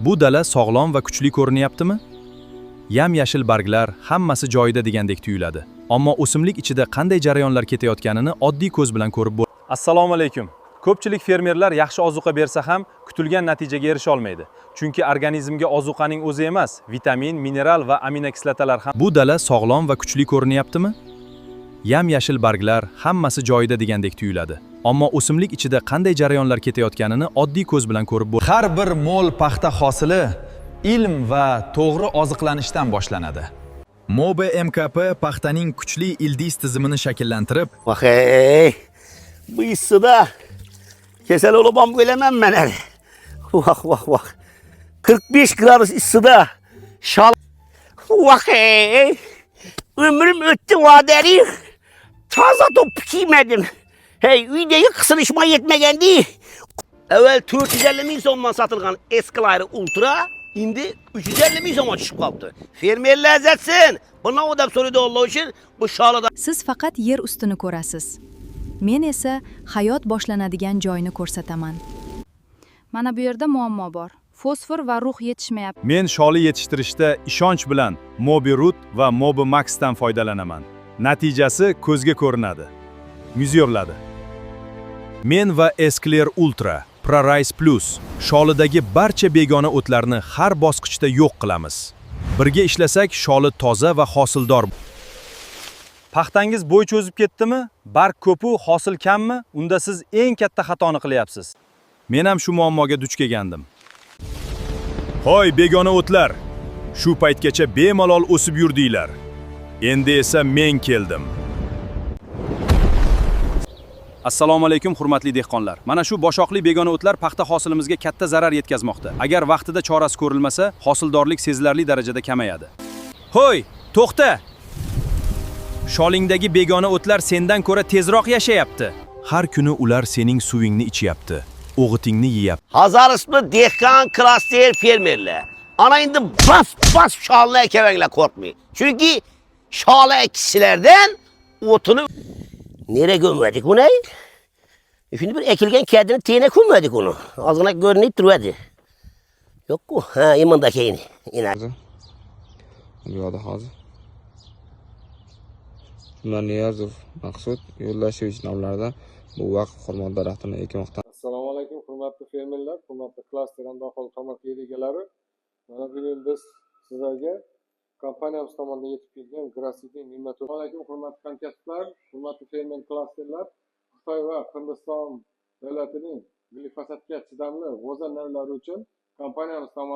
Bu dala sog'lom va kuchli ko'rinyaptimi? Yam-yashil barglar hammasi joyida degandek tuyuladi. Ammo o'simlik ichida qanday jarayonlar ketayotganini oddiy ko'z bilan ko'rib bo'ladi. Assalomu alaykum. Ko'pchilik fermerlar yaxshi ozuqa bersa ham kutilgan natijaga erisha olmaydi. Chunki organizmga ozuqaning o'zi emas, vitamin, mineral va aminokislotalar ham. Bu dala sog'lom va kuchli ko'rinyaptimi? Yam-yashil barglar hammasi joyida degandek tuyuladi. Ammo o'simlik ichida qanday jarayonlar ketayotganini oddiy ko'z bilan ko'rib bo'ladi. Har bir mo'l paxta hosili ilm va to'g'ri oziqlanishdan boshlanadi. Mobe MKP paxtaning kuchli ildiz tizimini shakllantirib, Vay, bu issida kesel olubam bilemem ben hele. Vah. 45 gradus issida şal. Vay, ömrüm öttü vaderi. Taza top giymedim. Hey, videoyu kısılışma yetmegen değil. Evvel 450 bin sonman satılgan Esquire Ultra, indi 350 bin sonman çıkıp kalktı. Fermer lezzetsin. Buna o da soruyu olduğu için bu şalıda. Siz faqat yer ustini ko'rasiz. Men esa hayot boshlanadigan joyni ko'rsataman. Mana bu yerda muammo bor. Fosfor va rux yetishmayapti. Men sholi yetishtirishda ishonch bilan Mobi Root va Mobi Max dan foydalanaman. Natijasi ko'zga ko'rinadi. Yuz yoriladi. Men va Esquire Ultra, ProRice Plus sholidagi barcha begona o'tlarni har bosqichda yo'q qilamiz. Birga ishlasak, sholi toza va hosildor. Paxtangiz bo'y cho'zib ketdimi? Barg ko'pu, hosil kammi? Unda siz eng katta xatoni qilyapsiz. Men ham shu muammoga duch kelgandim. Hoy begona o'tlar, shu paytgacha bemalol o'sib yurdinglar. Endi esa men keldim. Assalomu alaykum hurmatli dehqonlar. Mana shu boshoqli begona o'tlar paxta hosilimizga katta zarar yetkazmoqda. Agar vaqtida chorasi ko'rilmasa, hosildorlik sezilarli darajada kamayadi. Hoy, to'xta! Sholingdagi begona o'tlar sendan ko'ra tezroq yashayapti. Har kuni ular sening suvingni ichyapti, o'g'itingni yeyapti. Hazarıslı dehkan klaster fermerler. Ana indi bas şalı ekemekle korkmayın. Çünkü şalı ekisilerden otunu... Nereye gömmedik bunu? Şimdi bir ekilgen kendini teyine koymadık onu. Ağzına görünüp duruyordu. Yok mu? Ha, imandaki yine. Yine. Riyada hozir. Niyazov Maqsud Yo'llashovich nomlarida bu vaqt xurmo daraxtini ekmoqda. Assalomu alaykum hurmatli fermerlar, hurmatli klaster hamda qo'rqomatli egalari. Mana bugun biz sizlarga kompaniyamiz tomonidan yetib kelgan Grasidin ne'mati. Assalomu alaykum hurmatli hamkasblar, hurmatli fermer klasterlar. Xitoy va Hindiston davlatining glifosatga chidamli g'o'za navlari uchun kompaniyamiz tomonidan